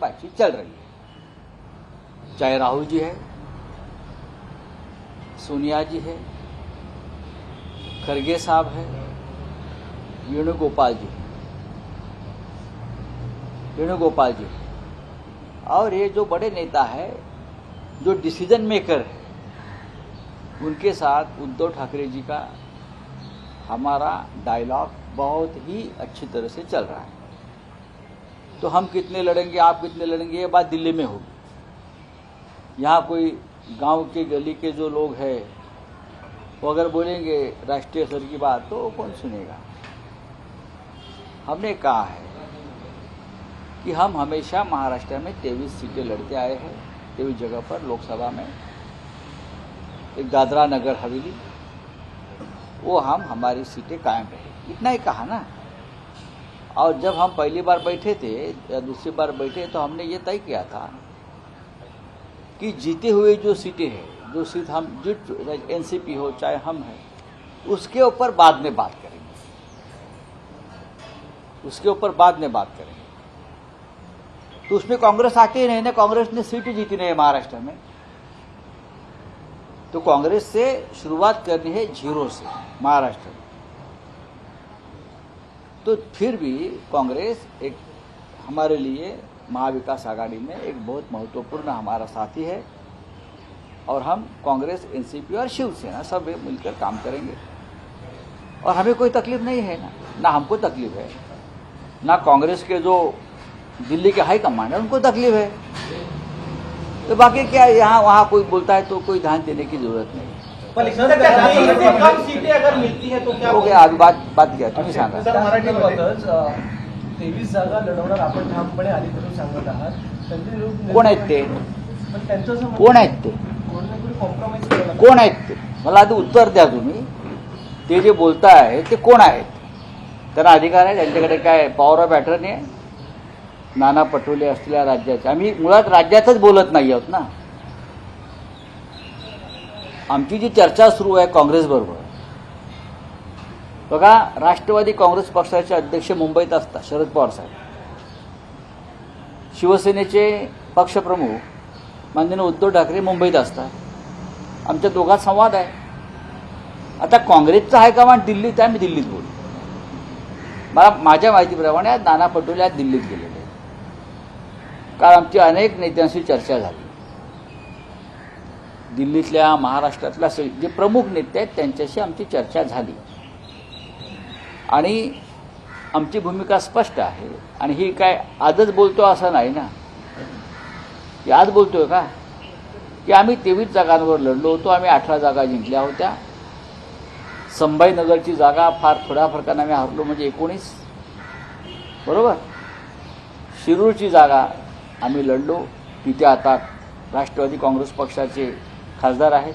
बातचीत चल रही है, चाहे राहुल जी है, सोनिया जी है, खरगे साहब है, वेणुगोपाल जी और ये जो बड़े नेता है, जो डिसीजन मेकर है, उनके साथ उद्धव ठाकरे जी का हमारा डायलॉग बहुत ही अच्छी तरह से चल रहा है। तो हम कितने लड़ेंगे, आप कितने लड़ेंगे, ये बात दिल्ली में होगी। यहाँ कोई गांव के गली के जो लोग हैं वो अगर बोलेंगे राष्ट्रीय स्तर की बात तो कौन सुनेगा। हमने कहा है कि हम हमेशा महाराष्ट्र में 23 सीटें लड़ते आए हैं, 23 जगह पर लोकसभा में, एक दादरा नगर हवेली, वो हमारी सीटें कायम रहेगी, इतना ही कहा ना। और जब हम पहली बार बैठे थे या दूसरी बार बैठे तो हमने ये तय किया था कि जीते हुए जो सीटें हैं, जो सीट हम जीत, एनसीपी हो चाहे हम हैं, उसके ऊपर बाद में बात करेंगे, तो उसमें कांग्रेस आके ही नहीं ना, कांग्रेस ने सीट जीती नहीं है महाराष्ट्र में, तो कांग्रेस से शुरुआत करनी है जीरो से महाराष्ट्र में। तो फिर भी कांग्रेस एक हमारे लिए महाविकास आघाड़ी में एक बहुत महत्वपूर्ण हमारा साथी है और हम कांग्रेस, एनसीपी और शिवसेना सब मिलकर काम करेंगे और हमें कोई तकलीफ नहीं है ना हमको तकलीफ है, ना कांग्रेस के जो दिल्ली के हाई कमांड है उनको तकलीफ है। तो बाकी क्या यहाँ वहाँ कोई बोलता है तो कोई ध्यान देने की जरूरत नहीं। कम सीटें अगर मिळती है तो क्या हो गया, आज बात घ्या, तुम्ही सांगा। सर, मराठीमध्येच 23 जागा लढवणार आपण ठामपणे आली करून सांगत आहात, कोण आहेत ते? पण त्यांचं असं कोण आहेत ते? कॉम्प्रोमाइज केलं कोण आहेत ते? मला आधी उत्तर द्या तुम्ही। ते जे बोलताय ते कोण आहेत? त्यांना अधिकार आहे, त्यांच्याकडे काय पॉवर ऑफ अटर्नी आहे? नाना पटोले असलेल्या राज्याचे, आम्ही मुळात राज्यातच बोलत नाही आहोत ना। आमची जी चर्चा सुरू आहे काँग्रेस बरोबर, बघा, राष्ट्रवादी काँग्रेस पक्षाचे अध्यक्ष मुंबईत असतात शरद पवार साहेब, शिवसेनेचे पक्षप्रमुख माननीय उद्धव ठाकरे मुंबईत असतात, आमच्या दोघात संवाद आहे। आता काँग्रेसचा हायकमांड दिल्लीत आहे, मी दिल्लीत बोलू। मला माझ्या माहितीप्रमाणे आज नाना पटोले आज दिल्लीत गेलेले, कारण आमची अनेक नेत्यांशी चर्चा झाली। दिल्लीतल्या, महाराष्ट्रातल्या जे प्रमुख नेते आहेत त्यांच्याशी आमची चर्चा झाली आणि आमची भूमिका स्पष्ट आहे। आणि ही काय आजच बोलतो असं नाही ना, की आज बोलतोय का, की आम्ही 23 जागांवर लढलो होतो, आम्ही 18 जागा जिंकल्या होत्या। संभाजीनगरची जागा फार थोड्या फरकाने आम्ही हरलो, म्हणजे 19, बरोबर। शिरूरची जागा आम्ही लढलो, तिथे आता राष्ट्रवादी काँग्रेस पक्षाचे खासदार आहेत।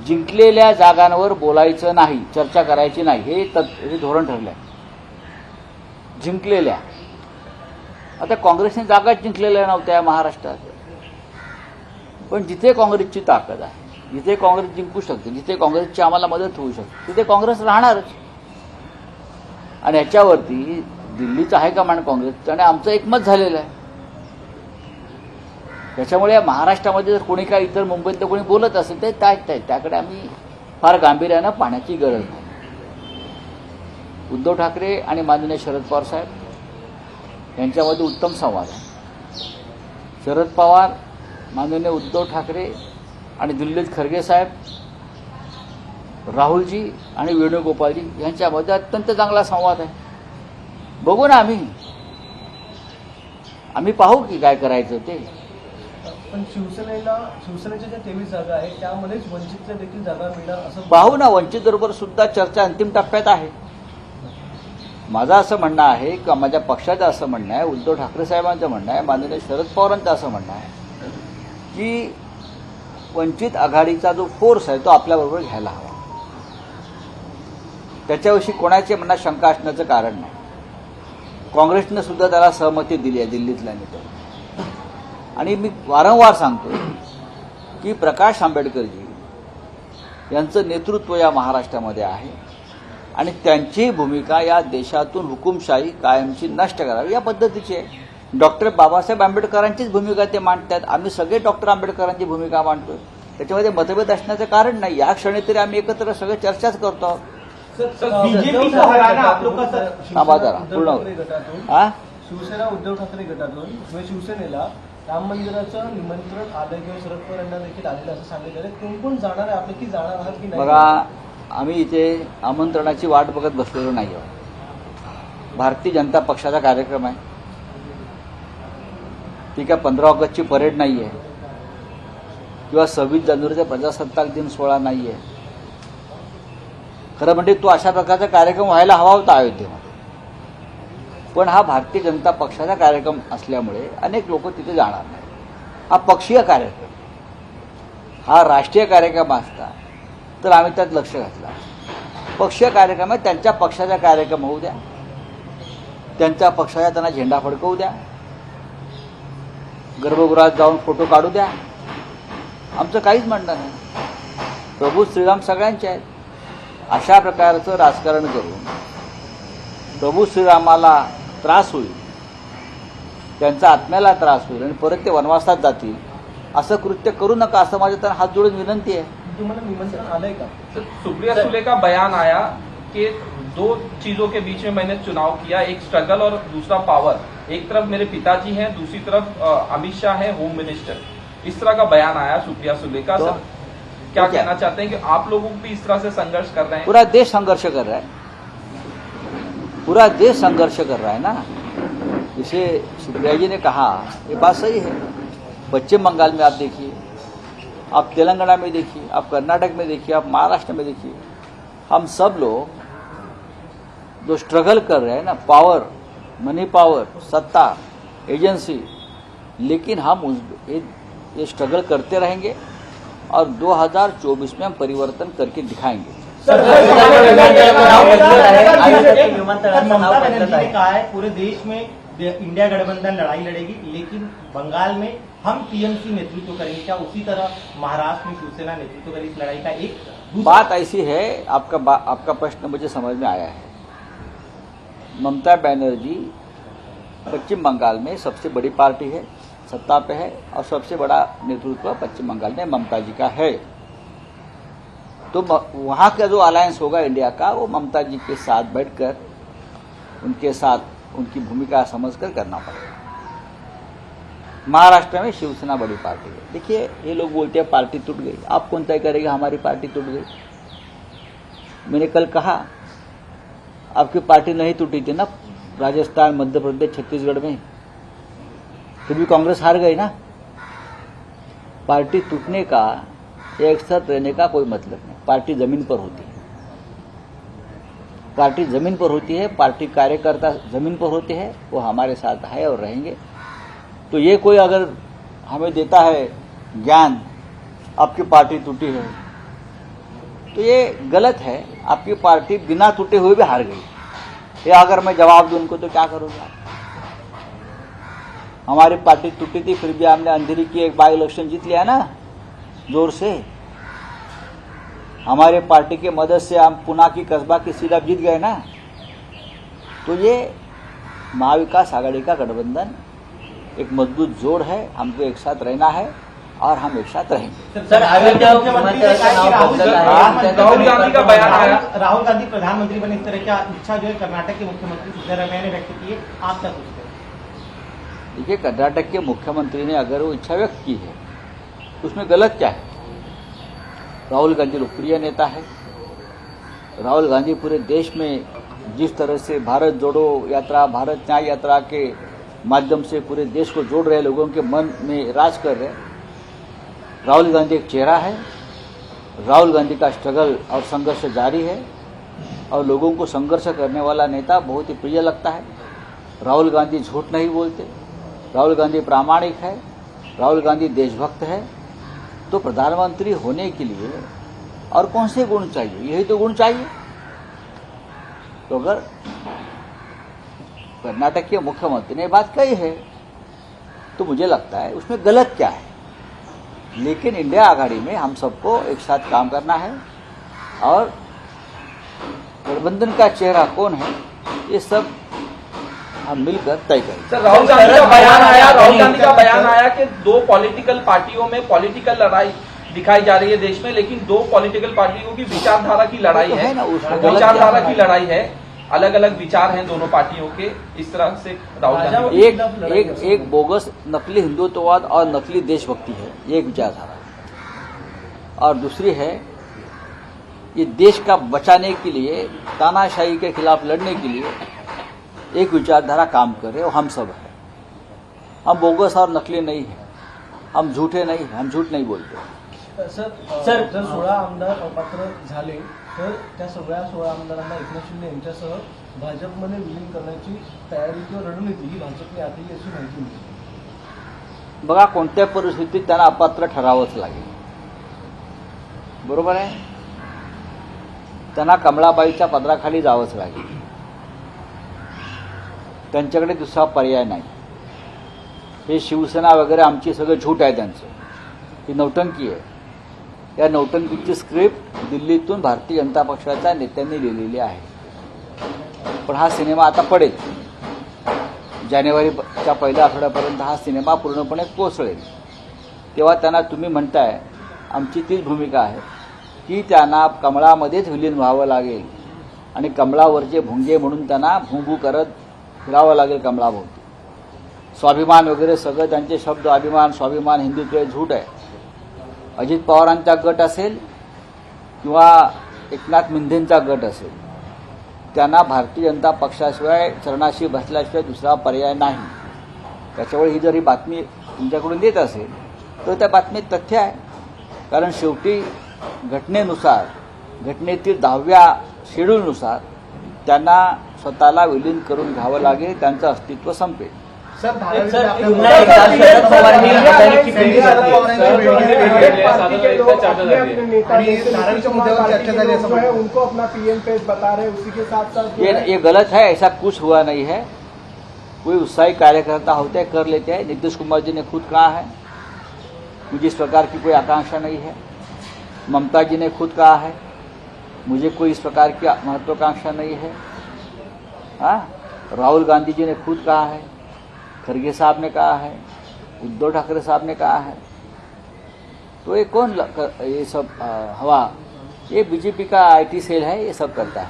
जिंकलेल्या जागांवर बोलायचं नाही, चर्चा करायची नाही, हे धोरण ठरलं आहे। जिंकलेल्या, आता काँग्रेसने जागा जिंकलेल्या नव्हत्या महाराष्ट्रात, पण जिथे काँग्रेसची ताकद आहे, जिथे काँग्रेस जिंकू शकते, जिथे काँग्रेसची आम्हाला मदत होऊ शकते, तिथे काँग्रेस राहणारच। आणि ह्याच्यावरती दिल्लीचं हायकमांड काँग्रेसचं आणि आमचं एकमत झालेलं आहे। त्याच्यामुळे महाराष्ट्रामध्ये जर कोणी काय इतर मुंबईत कोणी बोलत असेल तर त्याकडे आम्ही फार गांभीर्यानं पाहण्याची गरज नाही। उद्धव ठाकरे आणि माननीय शरद पवार साहेब यांच्यामध्ये उत्तम संवाद आहे। शरद पवार, माननीय उद्धव ठाकरे आणि दिल्लीत खरगे साहेब, राहुलजी आणि वेणुगोपालजी यांच्यामध्ये अत्यंत चांगला संवाद आहे। बघू ना, आम्ही पाहू की काय करायचं ते। पण शिवसेनेच्या ज्या 23 जागा आहेत त्यामध्येच वंचितच्या देखील जागा मिळणार असं पाहू ना, वंचित बरोबर सुद्धा चर्चा अंतिम टप्प्यात आहे। माझं असं म्हणणं आहे किंवा माझ्या पक्षाचं असं म्हणणं आहे, उद्धव ठाकरे साहेबांचं म्हणणं आहे, माननीय शरद पवारांचं असं म्हणणं आहे की वंचित आघाडीचा जो फोर्स आहे तो आपल्याबरोबर घ्यायला हवा। त्याच्याविषयी कोणाच्या मनात शंका असण्याचं कारण नाही। काँग्रेसनं सुद्धा त्याला सहमती दिली आहे दिल्लीतल्या नेत्यांनी। आणि मी वारंवार सांगतो की प्रकाश आंबेडकरजी यांचं नेतृत्व या महाराष्ट्रामध्ये आहे आणि त्यांची भूमिका या देशातून हुकुमशाही कायमची नष्ट करावी या पद्धतीची आहे। डॉक्टर बाबासाहेब आंबेडकरांचीच भूमिका ते मांडतात. आम्ही सगळे डॉक्टर आंबेडकरांची भूमिका मांडतोय. त्याच्यामध्ये मतभेद असण्याचं कारण नाही. या क्षणी तरी आम्ही एकत्र सगळे चर्चाच करतो आहोत. बीजेपी को हराना आप लोग का थांबा जरा, पूर्ण होऊ. हा? शिवसेना उद्धव ठाकरे गटातून किंवा शिवसेनेला राम मंदिराचं निमंत्रण आलं किंवा शरद पवार यांना देखील आलेलं असं सांगितलं. कोण कोण जाणार आहे, आपलं की जाणार आहात की नाही? बघा, आम्ही इथे आमंत्रणाची वाट बघत बसलेलो नाही आहोत. भारतीय जनता पक्षाचा कार्यक्रम आहे. ती काय 15 ऑगस्टची परेड नाही आहे किंवा 26 जानेवारीचा प्रजासत्ताक दिन सोहळा नाही आहे. खरं म्हणजे तो अशा प्रकारचा कार्यक्रम व्हायला हवा होता अयोध्येमध्ये. पण हा भारतीय जनता पक्षाचा कार्यक्रम असल्यामुळे अनेक लोक तिथे जाणार नाही. हा पक्षीय कार्यक्रम, हा राष्ट्रीय कार्यक्रम असता तर आम्ही त्यात लक्ष घातलं. पक्षीय कार्यक्रम आहे, त्यांच्या पक्षाचा कार्यक्रम होऊ द्या, त्यांच्या पक्षाचा त्यांना झेंडा फडकवू द्या, गर्भगृहात जाऊन फोटो काढू द्या, आमचं काहीच म्हणणं नाही. प्रभू श्रीराम सगळ्यांचे आहेत. अशा प्रकारचं राजकारण करून प्रभू श्रीरामाला त्रास होईल, त्यांच्या आत्म्याला त्रास होईल आणि परत ते वनवासात जातील असं कृत्य करू नका, असं माझ्या त्यांना हात जोडून विनंती आहे. तुम्हाला निमंत्रण आलंय का? सुप्रिया सुले का बयान आया कि 2 चीजों के बीच में मैंने चुनाव किया, एक स्ट्रगल और दूसरा पावर. एक तरफ मेरे पिताजी हैं, दूसरी तरफ अमित शाह हैं, होम मिनिस्टर. इस तरह का बयान आया सुप्रिया सुले का. सर क्या कहना चाहते हैं कि आप लोगों भी इस तरह से संघर्ष कर रहे हैं? पूरा देश संघर्ष कर रहा है, पूरा देश संघर्ष कर रहा है ना. इसे सुप्रिया जी ने कहा, ये बात सही है. पश्चिम बंगाल में आप देखिए, आप तेलंगाना में देखिए, आप कर्नाटक में देखिए, आप महाराष्ट्र में देखिए, हम सब लोग जो स्ट्रगल कर रहे हैं ना, पावर, मनी पावर, सत्ता, एजेंसी, लेकिन हम ये स्ट्रगल करते रहेंगे और 2024 में हम परिवर्तन करके दिखाएंगे. ममता बनर्जी ने कहा है पूरे देश में इंडिया गठबंधन लड़ाई लड़ेगी, लेकिन बंगाल में हम टीएमसी नेतृत्व करेंगे. क्या उसी तरह महाराष्ट्र में शिवसेना नेतृत्व करेगी इस लड़ाई का? एक बात ऐसी है, आपका प्रश्न मुझे समझ में आया है. ममता बनर्जी पश्चिम बंगाल में सबसे बड़ी पार्टी है, सत्ता पे है, और सबसे बड़ा नेतृत्व पश्चिम बंगाल में ममता जी का है. तो वहां का जो अलायंस होगा इंडिया का, वो ममता जी के साथ बैठकर उनके साथ उनकी भूमिका समझकर करना पड़ेगा. महाराष्ट्र में शिवसेना बड़ी पार्टी है. देखिए, ये लोग बोलते हैं पार्टी टूट गई. आप कौन तय करेगा हमारी पार्टी टूट गई? मैंने कल कहा आपकी पार्टी नहीं टूटी थी ना, राजस्थान, मध्य प्रदेश, छत्तीसगढ़ में, फिर भी कांग्रेस हार गई ना. पार्टी टूटने का, एक साथ रहने का कोई मतलब नहीं. पार्टी जमीन पर होती है, पार्टी जमीन पर होती है, पार्टी कार्यकर्ता जमीन पर होते हैं, वो हमारे साथ है और रहेंगे. तो ये कोई अगर हमें देता है ज्ञान आपकी पार्टी टूटी है, तो ये गलत है. आपकी पार्टी बिना टूटे हुए भी हार गई. ये अगर मैं जवाब दूं उनको तो क्या करोगे? हमारी पार्टी टूटी थी, फिर भी हमने अंधेरी की एक बाई इलेक्शन जीत लिया ना, जोर से. हमारे पार्टी के मदद से हम पुणे की कस्बा की सीट जीत गए ना. तो ये महाविकास आघाड़ी का गठबंधन एक मजबूत जोड़ है. हमको एक साथ रहना है और हम एक साथ रहेंगे. सर, अयोध्या मुख्यमंत्री राहुल गांधी का बयान आया, राहुल गांधी प्रधानमंत्री बने, इस तरह की इच्छा जो है कर्नाटक के मुख्यमंत्री सिद्धरामैया ने व्यक्त की है. आप क्या सोचते हैं? देखिए, कर्नाटक के मुख्यमंत्री ने अगर वो इच्छा व्यक्त की है तो उसमें गलत क्या है? राहुल गांधी लोकप्रिय नेता है. राहुल गांधी पूरे देश में जिस तरह से भारत जोड़ो यात्रा, भारत न्याय यात्रा के माध्यम से पूरे देश को जोड़ रहे, लोगों के मन में राज कर रहे, राहुल गांधी एक चेहरा है. राहुल गांधी का स्ट्रगल और संघर्ष जारी है और लोगों को संघर्ष करने वाला नेता बहुत ही प्रिय लगता है. राहुल गांधी झूठ नहीं बोलते, राहुल गांधी प्रामाणिक है, राहुल गांधी देशभक्त है. तो प्रधानमंत्री होने के लिए और कौन से गुण चाहिए? यही तो गुण चाहिए. तो अगर कर्नाटक के मुख्यमंत्री ने बात कही है तो मुझे लगता है उसमें गलत क्या है. लेकिन इंडिया आघाड़ी में हम सबको एक साथ काम करना है और गठबंधन का चेहरा कौन है, ये सब हम मिलकर तय करेंगे। सर, राहुल गांधी का बयान आया कि दो पॉलिटिकल पार्टियों में पॉलिटिकल लड़ाई दिखाई जा रही है देश में, लेकिन दो पॉलिटिकल पार्टियों की विचारधारा की लड़ाई है, विचारधारा की लड़ाई है, अलग अलग विचार हैं दोनों पार्टियों के। इस तरह से राहुल गांधी एक बोगस नकली हिंदुत्ववाद और नकली देशभक्ति है, ये एक विचारधारा है, और दूसरी है ये देश का बचाने के लिए, तानाशाही के खिलाफ लड़ने के लिए एक विचारधारा काम कर रहे, और हम सब है। हम बोगस और नकली नहीं है, हम झूठे नहीं, हम झूठ नहीं बोलते। सर जर 16 आमदार अपात्र झाले तर त्या सगळ्या 16 आमदारांना एकनाथ शिंदे यांच्यासह भाजपमध्ये विलीन करण्याची तयारी किंवा रणनीती ही भाजपने आखली अशी माहिती मिळते। बघा, कोणत्या परिस्थितीत त्यांना अपात्र ठरावंच लागेल, बरोबर आहे। त्यांना कमळाबाईच्या पदराखाली जावंच लागेल, त्यांच्याकडे दुसरा पर्याय नाही। हे शिवसेना वगैरे आमची सगळं झूठ आहे, त्यांचं ही नौटंकी आहे। या नौटंकीची स्क्रिप्ट दिल्लीतून भारतीय जनता पक्षाच्या नेत्यांनी लिहिलेली आहे, पण हा सिनेमा आता पडेल। जानेवारीच्या पहिल्या आठवड्यापर्यंत हा सिनेमा पूर्णपणे कोसळेल, तेव्हा त्यांना तुम्ही म्हणताय, आमची तीच भूमिका आहे की त्यांना कमळामध्येच विलीन व्हावं लागेल आणि कमळावरचे भुंगे म्हणून त्यांना भूंभू करत फिरावं लागेल कमळाभोवती। स्वाभिमान वगैरे सगळं त्यांचे शब्द, अभिमान, स्वाभिमान, हिंदुत्व हे झूट आहे। अजित पवारांचा गट असेल किंवा एकनाथ मिंधेंचा गट असेल, त्यांना भारतीय जनता पक्षाशिवाय चरणाशी बसल्याशिवाय दुसरा पर्याय नाही। त्याच्यामुळे ही जर ही बातमी तुमच्याकडून येत असेल तर त्या बातमीत तथ्य आहे, कारण शेवटी घटनेनुसार, घटनेतील 10व्या शेड्यूलनुसार त्यांना स्वतःला विलीन करून घ्यावं लागेल, त्यांचं अस्तित्व संपेल। सर उनको अपना पीएम पेज बता रहे, उसी के साथ साथ ये गलत है, ऐसा कुछ हुआ नहीं है। कोई उत्साही कार्यकर्ता होते हैं, कर लेते हैं। नीतीश कुमार जी ने खुद कहा है मुझे इस प्रकार की कोई आकांक्षा नहीं है। ममता जी ने खुद कहा है मुझे कोई इस प्रकार की महत्वाकांक्षा नहीं है। हाँ, राहुल गांधी जी ने खुद कहा है, खरगे साहब ने कहा है, उद्धव ठाकरे साहब ने कहा है। तो ये कौन ये सब हवा, ये बीजेपी का आईटी सेल है, ये सब करता है।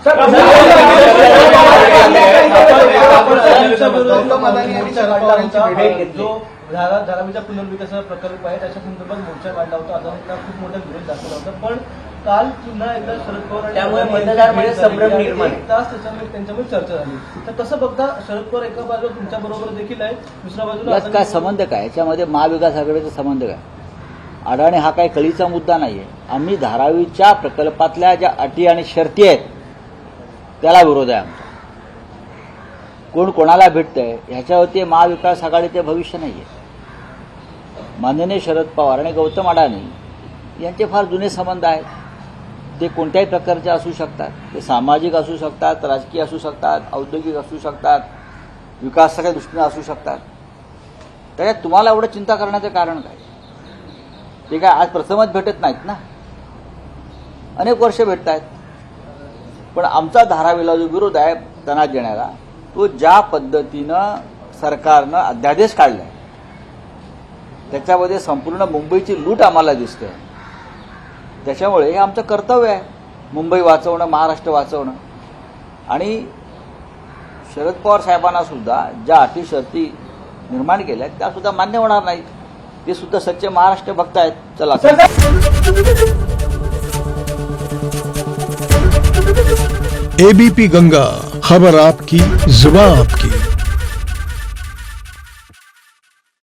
जो धारावीचा पुनर्विकास प्रकल्प आहे त्याच्या संदर्भात मोर्चा काढला होता, आझादीला खूप मोठा विरोध दाखवला होता, पण काल पुन्हा एकदा शरद पवार त्यामुळे मतदारांमध्ये संभ्रम निर्माण, एक तास त्याच्यामध्ये त्यांच्यामध्ये चर्चा झाली। तर कसं बघता, शरद पवार एका बाजूला तुमच्या बरोबर देखील आहे, दुसऱ्या बाजूला यात काय संबंध काय, याच्यामध्ये महाविकास आघाडीचा संबंध काय? अडाणी हा काही कळीचा मुद्दा नाहीये। आम्ही धारावीच्या प्रकल्पातल्या ज्या अटी आणि शर्ती आहेत त्याला विरोध आहे आमचा। कोण कोणाला भेटतंय ह्याच्यावरती महाविकास आघाडीचे भविष्य नाहीये। माननीय शरद पवार आणि गौतम अडाणी यांचे फार जुने संबंध आहेत, ते कोणत्याही प्रकारचे असू शकतात, ते सामाजिक असू शकतात, राजकीय असू शकतात, औद्योगिक असू शकतात, विकासाच्या दृष्टीने असू शकतात। त्याच्यात तुम्हाला एवढं चिंता करण्याचं कारण काय? ते काय आज प्रथमच भेटत नाहीत ना, अनेक वर्ष भेटत आहेत। पण आमचा धारावीला जो विरोध आहे त्यांना देण्याला, तो ज्या पद्धतीनं सरकारनं अध्यादेश काढलाय त्याच्यामध्ये संपूर्ण मुंबईची लूट आम्हाला दिसते। त्याच्यामुळे हे आमचं कर्तव्य आहे, मुंबई वाचवणं, महाराष्ट्र वाचवणं। आणि शरद पवार साहेबांना सुद्धा ज्या अटी शर्ती निर्माण केल्या त्या सुद्धा मान्य होणार नाहीत, ते सुद्धा सच्चे महाराष्ट्र भक्त आहेत। चला, एबीपी गंगा, खबर आपकी, जुबान आपकी।